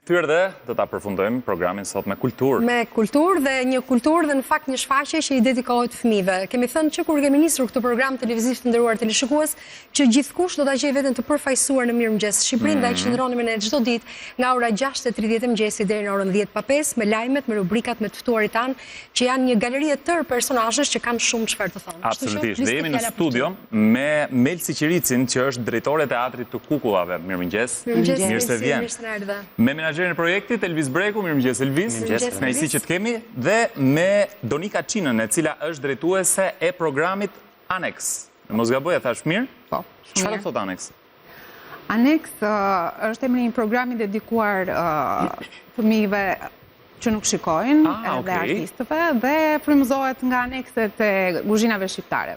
Kthyer dhe do ta përfundojmë programin sot me kulturë. Me kulturë dhe në fakt një shfaqje që i dedikohet fëmijëve. Kemi thënë që kur kemi nisur këtë program televiziv të nderuar televizionist që gjithkush do ta gjejë veten të përfaqësuar në Mirëmëngjes Shqipërinë, ndaj qëndroni me ne çdo ditë nga ora 6:30 e mëngjesit deri në orën 10:05 me lajmet, me rubrikat, me të ftuarit tanë që janë një galeri e tërë personazhesh që kanë shumë çfarë të thonë. Absolutisht. Dhe jemi në studio me Melsi Qiricin, që është drejtore e teatrit të Kukullave. Mirëmëngjes. Mirë se vjen. Me menaxherin e projektit Elvis Breku, mirëmëngjes Elvis. Kënaqësi që të kemi, dhe me Donika Çinën, e cila është drejtuese e programit Anex. Mos gaboj, e thash mirë? Po. Çfarë thot Anex? Anex është emri i një programi dedikuar fëmijëve që nuk shikojnë, dhe artistëve, dhe frymëzohet nga anekset e kuzhinave shqiptare.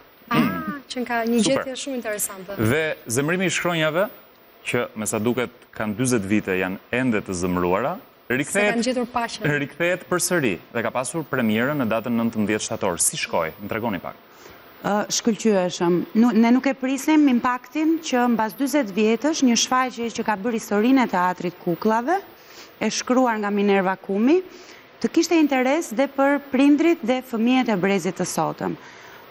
Që ka një gjetje shumë interesante. Dhe zemrimi i shkronjave, që me sa duket kanë 40 vite, janë ende të zëmruara, rikthehet përsëri dhe ka pasur premierën në datën 19 shtator. Si shkoi? Më tregoni pak. Shkëlqyeshëm. Ne nuk e prisnim impaktin që mbas 40 vjetësh një shfaqje që ka bërë historinë e teatrit Kukullave, e shkruar nga Minerva Kumi, të kishte interes dhe për prindrit dhe fëmijët e brezit të sotëm.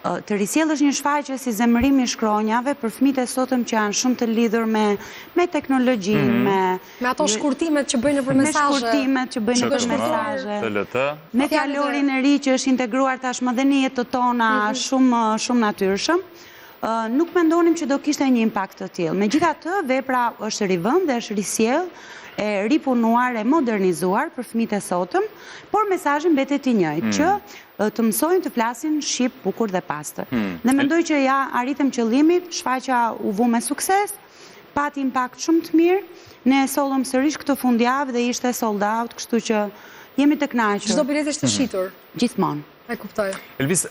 Të risjellësh një shfaqje si zemërimi i shkronjave për fëmijët e sotëm që janë shumë të lidhur me teknologjinë, me ato shkurtimet që bëjnë nëpër mesazhe. Me shkurtimet që bëjnë nëpër mesazhe. Me fjalorin e ri që është integruar tashmë dhe në jetën tona shumë natyrshëm. Nuk mendonim që do kishte një impakt të tillë. Megjithatë, vepra është rivënë dhe është risjell, e ripunuar, e modernizuar për fëmijët e sotëm, por mesazhi mbetet i njëjtë, që të mësojnë të flasin shqip bukur dhe pastër. Dhe mendoj që ja arritëm qëllimit, shfaqja u vu me sukses, pati impakt shumë të mirë, ne sollëm sërish këtë fundjavë dhe ishte sold out, kështu që jemi të kënaqur. Çdo bilet është shitur. Gjithmonë. E kuptoj. Elvis,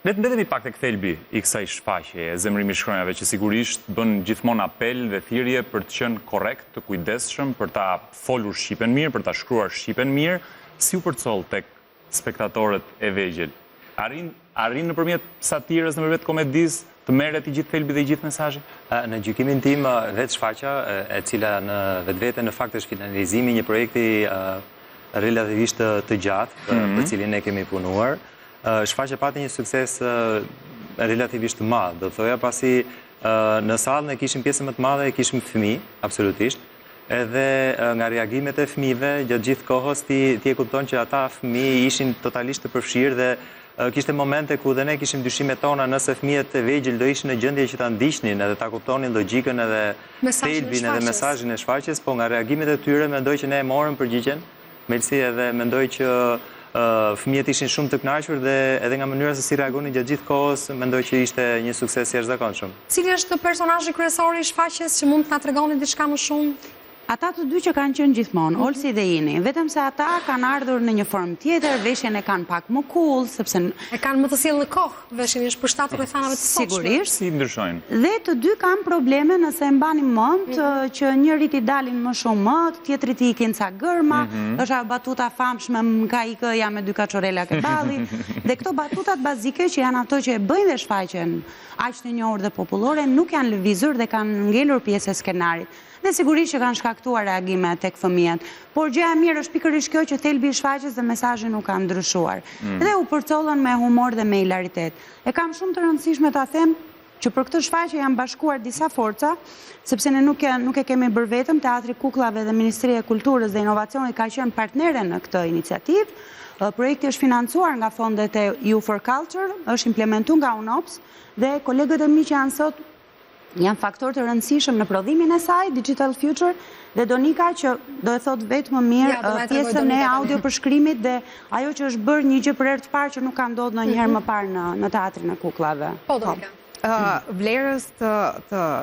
le të mbetemi pak tek thelbi i kësaj shfaqjeje, zemrimi i shkronjave, që sigurisht bën gjithmonë apel dhe thirrje për të qenë korrekt, të kujdesshëm, për ta folur shqipen mirë, për ta shkruar shqipen mirë. Si u përcoll tek spektatorët e vegjël? Arrin nëpërmjet satirës, nëpërmjet komedisë, të merret i gjithë thelbi dhe i gjithë mesazhi? Në gjykimin tim, vetë shfaqja, e cila në vetvete në fakt është finalizimi një projekti relativisht të gjatë, për cilin ne kemi punuar. Shfaqja pati një sukses relativisht të madh, do thoja, pasi në sallë ne kishim pjesën më të madhe, e kishim fëmijë, absolutisht, edhe nga reagimet e fëmijëve gjatë gjithë kohës ti e kupton që ata fëmijë ishin totalisht të përfshirë dhe kishte momente ku dhe ne kishim dyshimet tona nëse fëmijët e vegjël do ishin në gjendje që ta ndiqnin edhe ta kuptonin logjikën edhe thelbin edhe mesazhin e shfaqjes, po nga reagimet e tyre mendoj që ne e morëm përgjigjen, Melsi, edhe mendoj që fëmijët ishin shumë të kënaqur dhe edhe nga mënyra se si reagonin gjatë gjithë kohës, mendoj që ishte një sukses jashtëzakonshëm. Cili është personazhi kryesor i shfaqjes që mund të na tregoni diçka më shumë? Ata të dy që kanë qenë gjithmonë, Olsi dhe Ini, vetëm se ata kanë ardhur në një formë tjetër, veshjen e kanë pak më cool, sepse e kanë më të sjellë në kohë, veshjen është përshtatur rrethanave të sotshme. Sigurisht. Si ndryshojnë? Dhe të dy kanë probleme, nëse e mbani mend, që njërit i dalin më shumë mët, tjetrit i ikin ca gërma, është batuta famshme ka ikëja me 2 kaçorela keballi, dhe këto batutat bazike që janë ato që e bëjnë dhe shfaqjen aq të njohur dhe popullore, nuk janë lëvizur dhe kanë ngelur pjesë e skenarit. Dhe sigurisht që kanë shkaktuar reagime tek fëmijët. Por gjëja e mirë është pikërisht kjo që thelbi i shfaqjes dhe mesazhi nuk kanë ndryshuar. Dhe u përcollën me humor dhe me hilaritet. E kam shumë të rëndësishme ta them që për këtë shfaqje janë bashkuar disa forca, sepse ne nuk e kemi bërë vetëm, Teatri Kukullave dhe Ministria e Kulturës dhe Inovacionit ka qenë partnere në këtë iniciativë. Projekti është financuar nga fondet e EU for Culture, është implementuar nga UNOPS dhe kolegët e mi që janë sot janë faktor të rëndësishëm në prodhimin e saj, Digital Future, dhe Donika që do e thot vetë më mirë pjesën e audio përshkrimit dhe ajo që është bërë një gjë për herë të parë që nuk ka ndodhur ndonjëherë më parë në teatrin e Kukullave. Po, Donika. Vlerës të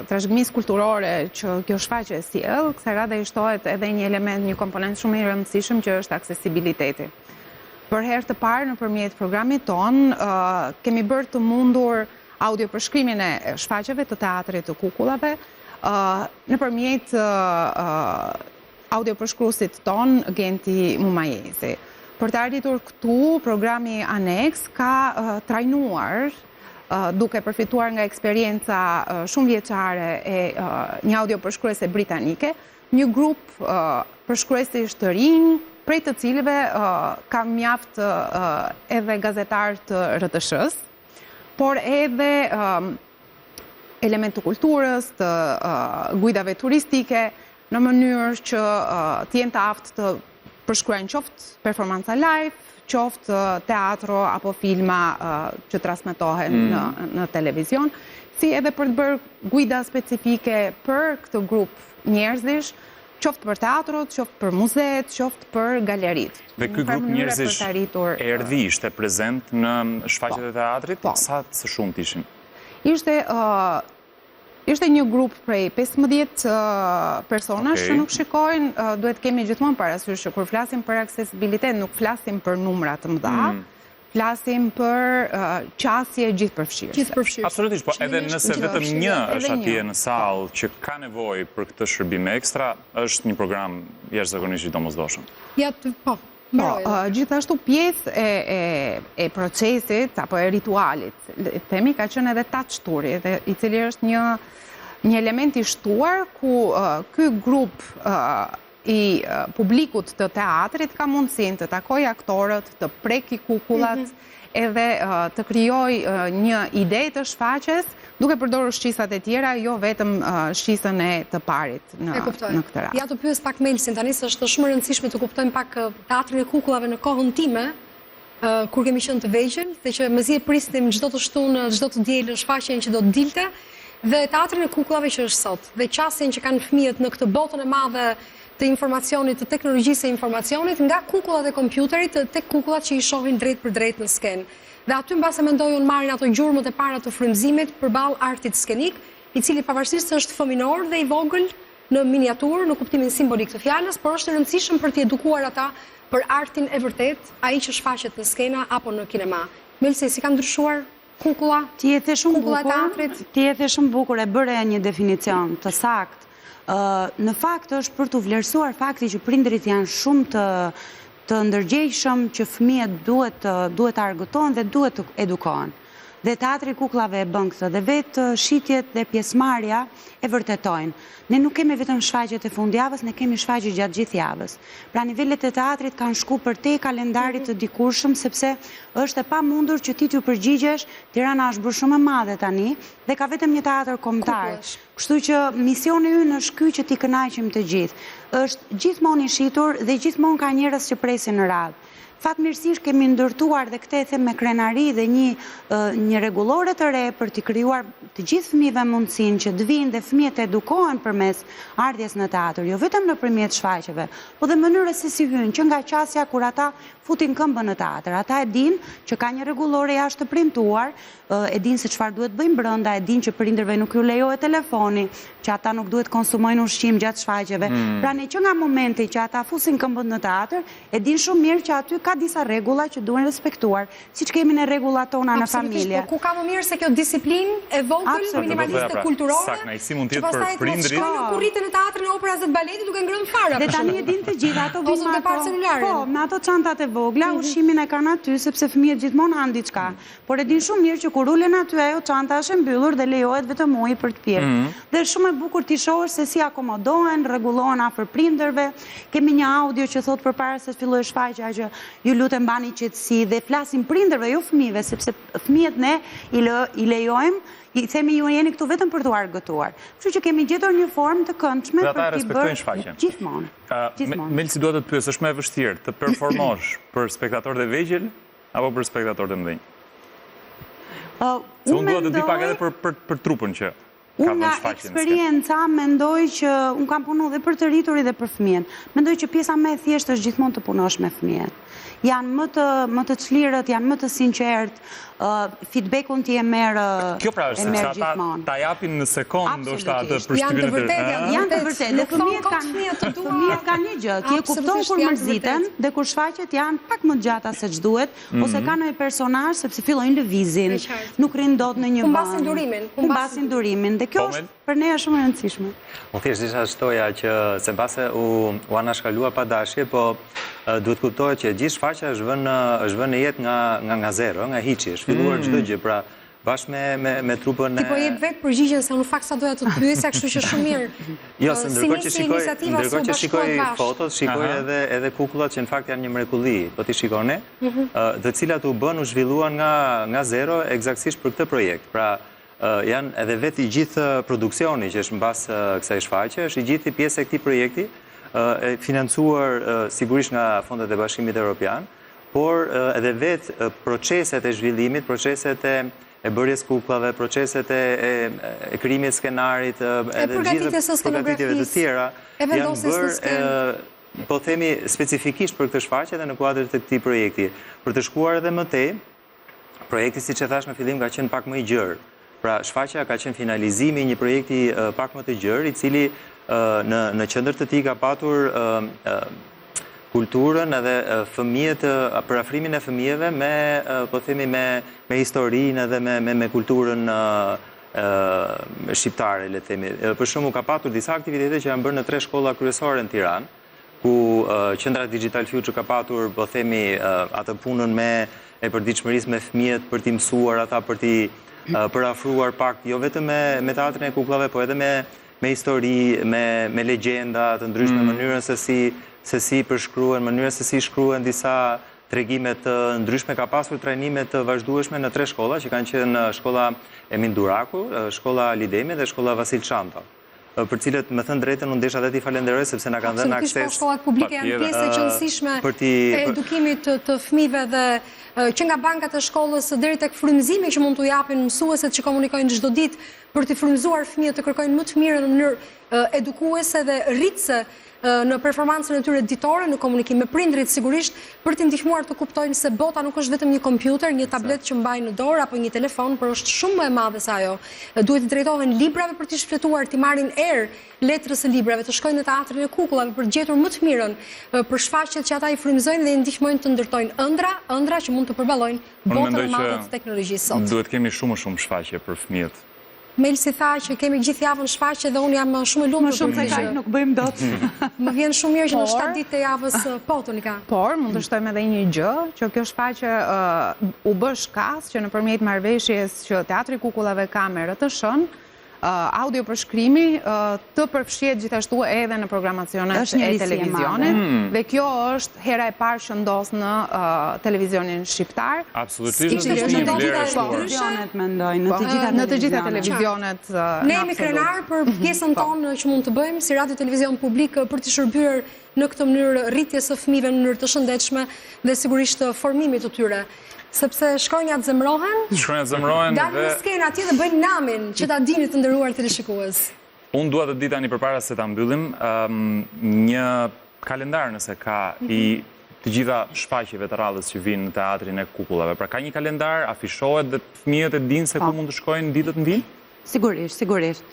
trashëgimisë kulturore që kjo shfaqje sjell, kësaj radhe i shtohet edhe një element, një komponent shumë i rëndësishëm që është aksesibiliteti. Për herë të parë nëpërmjet programit ton kemi bërë të mundur audio përshkrimin e shfaqjeve të teatrit të Kukullave nëpërmjet audio përshkruesit ton Genti Mumajezi. Për të arritur këtu, programi Anex ka trajnuar duke përfituar nga eksperienca shumë vjeçare e një audio përshkruese britanike, një grup përshkruesish të rinj, prej të cilëve ka mjaft edhe gazetar të RTS-s, por edhe element të kulturës, të guidave turistike, në mënyrë që t'jen të aftë të përshkruajnë qoftë performanca live, qoftë teatro apo filma që transmetohen në televizion, si edhe për të bërë guida specifike për këtë grup njerëzish, qoftë për teatrot, qoftë për muzeet, qoftë për galerit. Dhe ky grup njerëzish erdhi, ishte prezent në shfaqjet e teatrit? Sa të shumë t'ishin? Ishte një grup prej 15 personash që nuk shikojnë, duhet kemi gjithmonë parasysh që kur flasim për aksesibilitet, nuk flasim për numra të mëdha, flasim për qasje gjithëpërfshirëse. Absolutisht, po edhe nëse vetëm një është atje në sallë që ka nevojë për këtë shërbim ekstra, është një program jashtëzakonisht i domosdoshëm. Po, gjithashtu pjesë e procesit apo e ritualit, themi ka qenë edhe touch touri, i cili është një element i shtuar ku ky grup i publikut të teatrit ka mundësinë të takojë aktorët, të preki kukullat, edhe të krijoj një ide të shfaqjes, duke përdorur shqisat e tjera, jo vetëm shqisën e të parit në këtë rast. Ja të pyes pak Melsin, tani se është shumë e rëndësishme të kuptojmë pak teatrin e kukullave në kohën time, kur kemi qenë të vegjël, se që mezi e prisnim çdo të shtunë, çdo të dielë shfaqjen që do të dilte, dhe teatrin e kukullave që është sot, dhe qasjen që kanë fëmijët në këtë botën e madhe të informacionit, të teknologjisë e informacionit, nga kukullat e kompjuterit tek kukullat që i shohin drejt për drejt në skenë. Dhe aty mbase mendoj unë marrin ato gjurmët e para të frymëzimit përballë artit skenik, i cili pavarësisht se është fëminor dhe i vogël në miniaturë, në kuptimin simbolik të fjalës, por është e rëndësishëm për t'i edukuar ata për artin e vërtet, ai që shfaqet në skena apo në kinema. Melsi, si ka ndryshuar kukulla? Ti e the shumë bukur, e bëre një definicion të saktë. Në fakt është për të vlerësuar fakti që prindërit janë shumë të ndërgjegjshëm, që fëmijët duhet të argëtohen dhe duhet të edukohen. Dhe teatri i kukullave e bën këtë, dhe vetë shitjet dhe pjesëmarrja e vërtetojnë. Ne nuk kemi vetëm shfaqjet e fundjavës, ne kemi shfaqje gjatë gjithë javës. Pra nivelet e teatrit kanë shku përtej kalendarit të dikurshëm, sepse është e pamundur që ti t'ju përgjigjesh. Tirana është bërë shumë e madhe tani dhe ka vetëm një teatr kombëtar. Kështu që misioni ynë është ky që t'i kënaqim të gjithë. Është gjithmonë i shitur dhe gjithmonë ka njerëz që presin në radhë. Fatmirësisht kemi ndërtuar dhe këtë e them me krenari dhe një rregullore të re për t'i krijuar të gjithë fëmijëve mundësinë që të vinë dhe fëmijët të edukohen përmes ardhjes në teatr, jo vetëm nëpërmjet shfaqjeve, por dhe mënyrës se si hyjnë, që nga qasja kur ata futin këmbën në teatr. Ata e dinë që ka një rregullore jashtë të premtuar, e dinë se çfarë duhet bëjnë brenda, e dinë që prindërve nuk ju lejohet telefoni, që ata nuk duhet konsumojnë ushqim gjatë shfaqjeve. Pra ne që nga momenti që ata fusin këmbën në teatr, e dinë shumë mirë që aty ka disa rregulla që duhen respektuar, siç kemi ne rregullat tona në familje. Po ku ka më mirë se kjo disiplinë e vogël, minimaliste kulturore, që pastaj të shkojnë në kurritën e teatrit, në operas dhe të baletit duke ngrënë fara. Dhe tani e dinë të gjithë, ato vinë me ato çantat e vogla, ushqimin e kanë aty sepse fëmijët gjithmonë han diçka. Por e dinë shumë mirë që kur ulen aty ajo çanta është e mbyllur dhe lejohet vetëm uji për të pirë. Dhe shumë e bukur ti shohësh se si akomodohen, rregullohen afër prindërve. Kemi një audio që thot përpara se të fillojë shfaqja që ju lutem bani qetësi dhe flasim prindërve, jo fëmijëve, sepse fëmijët ne i lejojmë, i themi ju jeni këtu vetëm për t'u argëtuar. Kështu që kemi gjetur një formë të këndshme për t'i bërë gjithmonë. Melsi, dua të të pyes, është më e vështirë të performosh për spektatorët e vegjël apo për spektatorët e mëdhenj? Se unë dua të di pak edhe për trupën që ka Unë nga eksperienca mendoj që unë kam punu dhe për të rriturit dhe për fëmijën. Mendoj që pjesa me thjeshtë është gjithmonë të punosh me fëmijën. Janë më të çlirët, janë më të sinqert, feedbackun ti e merr gjithmonë. Kjo pra është se ata ta japin në sekondë ndoshta atë përshtypjen e tyre. Janë të vërtetë. Dhe fëmijët kanë një gjë, ti e kupton kur mërziten dhe kur shfaqet janë pak më gjata se ç'duhet, ose kanë një personazh sepse fillojnë lëvizin, nuk rrin dot në një vend. Humbasin durimin. Dhe kjo është për ne është shumë e rëndësishme. Unë thjesht isha shtoja që se mbase u anashkalua pa dashje, po duhet kuptohet që gjithë shfaqja është vënë në jetë nga zero, nga hiçi, është filluar çdo gjë, pra bashkë me trupën Ti po jep vetë përgjigjen se unë fakt sa doja të pyesja, kështu që shumë mirë. Jo, se ndërkohë që shikoj fotot, shikoj edhe kukullat që në fakt janë një mrekulli, po ti shikoni, të cilat u bën, u zhvilluan nga zero eksaktësisht për këtë projekt. Pra, janë edhe vetë i gjithë produksioni që është mbas kësaj shfaqje, është i gjithë pjesë e këtij projekti, financuar sigurisht nga fondet e Bashkimit Evropian, por edhe vetë proceset e zhvillimit, proceset e bërjes kukullave, proceset e krijimit skenarit, edhe gjithë përgatitjeve të tjera, janë bërë, po themi, specifikisht për këtë shfaqje dhe në kuadër të këtij projekti. Për të shkuar edhe më tej, projekti, siç e thash në fillim, ka qenë pak më i gjerë. Pra, shfaqja ka qenë finalizimi i një projekti pak më të gjerë, i cili në qendër të tij ka patur kulturën edhe fëmijët, për afrimin e fëmijëve me, po themi, me historinë edhe me kulturën shqiptare, le themi. Për shembull, ka patur disa aktivitete që janë bërë në 3 shkolla kryesore në Tiranë, ku Qendra Digital Future ka patur, po themi, atë punën e përditshmërisë me fëmijët për t'i mësuar ata, për t'i përafruar pak, jo vetëm me teatrin e kukullave, po edhe me histori, me legjenda të ndryshme, mënyrën se si përshkruen, mënyrën se si shkruen disa tregimet të ndryshme. Ka pasur trajnime të vazhdueshme në 3 shkolla, që kanë qenë shkolla Emin Duraku, shkolla Lidemi dhe shkolla Vasil Çanta, për cilët, me thënë drejtën, unë desha dhe t'i falenderoj, sepse na kanë dhënë akses. Absolutisht, shkollat publike janë pjesë e qëndësishme e edukimit të fëmijëve dhe që nga bankat e shkollës deri tek frymëzimi që mund t'u japin mësueset që komunikojnë çdo ditë për t'i frymëzuar fëmijët të kërkojnë më të mirën në mënyrë edukuese dhe rritëse në performancën e tyre ditore, në komunikim me prindrit sigurisht, për t'i ndihmuar të kuptojnë se bota nuk është vetëm një kompjuter, një tablet që mbajnë në dorë apo një telefon, por është shumë më e madhe se ajo. Duhet të drejtohen librave për t'i shfletuar, t'i marrin erë letrës e librave, të shkojnë në teatrin e kukullave për gjetur më të mirën, për shfaqjet që ata i frymëzojnë dhe i ndihmojnë të ndërtojnë ëndra që mund të përballojnë botën e madhe të teknologjisë sot. Duhet kemi shumë shfaqje për fëmijët. Melsi tha që kemi gjithë javën shfaqje dhe unë jam shumë e lumtur. Shumë se kaq nuk bëjmë dot. Më vjen shumë mirë që në 7 ditë të javës po Tonika. Por mund të shtojmë edhe një gjë, që kjo shfaqje u bë shkas që nëpërmjet marrëveshjes që Teatri Kukullave ka me RTS-n, audio përshkrimi të përfshihet gjithashtu edhe në programacionet e televizionit, dhe kjo është hera e parë që ndos në televizionin shqiptar. Absolutisht, në të gjitha televizionet mendoj, në të gjitha televizionet. Ne jemi krenar për pjesën tonë që mund të bëjmë si radio televizion publik për të shërbyer në këtë mënyrë rritjes së fëmijëve në mënyrë të shëndetshme dhe sigurisht formimit të tyre. Sepse shkronjat zemrohen, dalë në skenë atje dhe bëjnë namin që ta dini të nderuar teleshikues. Unë dua të di tani përpara se ta mbyllim, një kalendar nëse ka i të gjitha shfaqjeve të radhës që vinë në teatrin e kukullave. Pra ka një kalendar, afishohet dhe fëmijët e dinë se ku mund të shkojnë ditët në vijim? Sigurisht.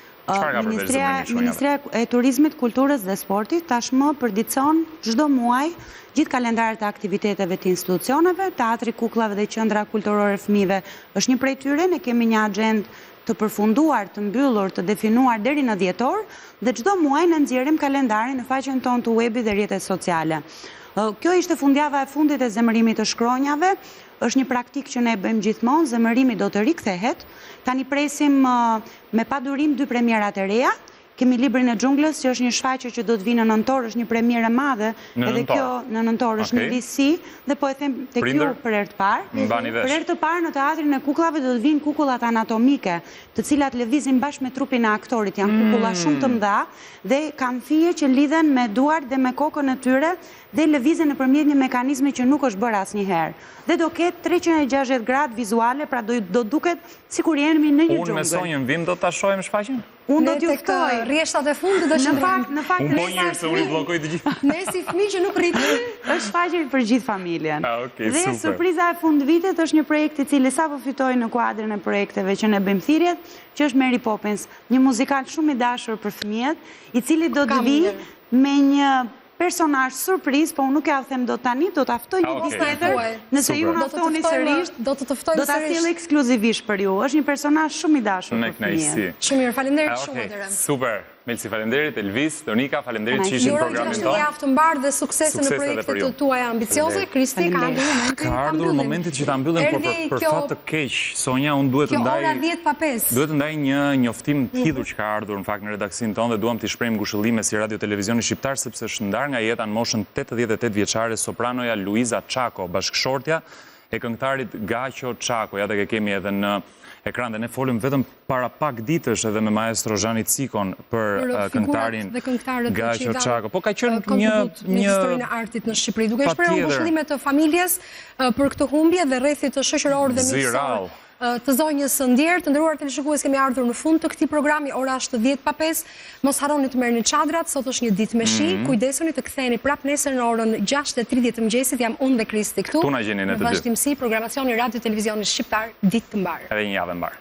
Ministria e Turizmit, Kulturës dhe Sportit tashmë përditson çdo muaj gjithë kalendarët e aktiviteteve të institucioneve. Teatri Kukullave dhe Qendra Kulturore Fëmijëve është një prej tyre. Ne kemi një agjendë të përfunduar, të mbyllur, të definuar deri në dhjetor, dhe çdo muaj ne nxjerrim kalendarin në faqen tonë të webit dhe rrjetet sociale. Kjo ishte fundjava e fundit e zemërimit të shkronjave. Është një praktik që ne bëjmë gjithmonë, zemërimi do të rikthehet. Tani presim me padurim 2 premierat e reja. Kemi Librin e Xhunglës, që është një shfaqje që do të vinë në nëntor, është një premierë e madhe, edhe kjo në nëntor është në visi, dhe po e them tek ju për herë të parë. Për herë të parë në teatrin e kukullave do të vinë kukullat anatomike, të cilat lëvizin bashkë me trupin e aktorit, janë kukulla shumë të mëdha dhe kanë fije që lidhen me duart dhe me kokën e tyre dhe lëvizin nëpërmjet një mekanizmi që nuk është bërë asnjëherë. Dhe do ketë 360 gradë vizuale, pra do duket sikur jemi në një xhungël. Unë me Sonjën vim do ta shohim shfaqjen? Unë do t'ju ftoj. Rrjeshtat e fundit do shndrim. Në fakt unë po njërë se unë i blokoj të gjithë. Ne si fëmijë që nuk rritemi, është shfaqje për gjithë familjen. Dhe super. surpriza e fundvitit është një projekt i cili sapo fitoi në kuadrin e projekteve që ne bëjmë thirrjet, që është Mary Poppins, një muzikal shumë i dashur për fëmijët, i cili do të vijë me një personazh surprizë, po unë nuk ja them dot tani, do ta ftoj një ditë tjetër. Nëse ju na ftoni sërish, do të ftojmë do ta sjell ekskluzivisht për ju. Është një personazh shumë i dashur për fëmijët. Shumë mirë, faleminderit shumë atëherë. Super. Melsi, faleminderit, Elvis, Donika, faleminderit që ishin Ju uroj programin gjithashtu një tonë. javë të mbarë dhe suksese në Suksese edhe projektet për ju. të tuaja ambicioze. Kristi, ka ardhur momenti Ka ardhur momentit që ta mbyllim, por për fat të keq, Sonja, unë duhet të Kjo ndaj ora 10:05. Duhet të ndaj një njoftim të hidhur që ka ardhur në fakt në redaksin tonë dhe duam t'i shprehim ngushëllime si Radio Televizioni Shqiptar sepse është ndar nga jeta në moshën 88 vjeçare sopranoja Luiza Çako, bashkëshortja e këngëtarit Gaço Çako. Ja dhe kemi edhe në ekran dhe ne folëm vetëm para pak ditësh edhe me maestro Zhani Cikon për këngëtarin Gaço Çako. Po ka qenë një historinë e artit në Shqipëri. Duke shprehur ngushëllime të familjes për këtë humbje dhe rrethit të shoqëror dhe miqësor të zonjës së Ndjerë. Të nderuar televizionistë, kemi ardhur në fund të këtij programi. Ora është 10:05. Mos harroni të merrni çadrat, sot është një ditë me shi. Kujdesuni të ktheheni prapë nesër në orën 6:30 të mëngjesit. Jam unë dhe Kristi këtu. Tu na gjeni në të dy. Vazhdimsi programacioni Radio Televizionit Shqiptar, ditë të mbarë. Edhe një javë mbarë.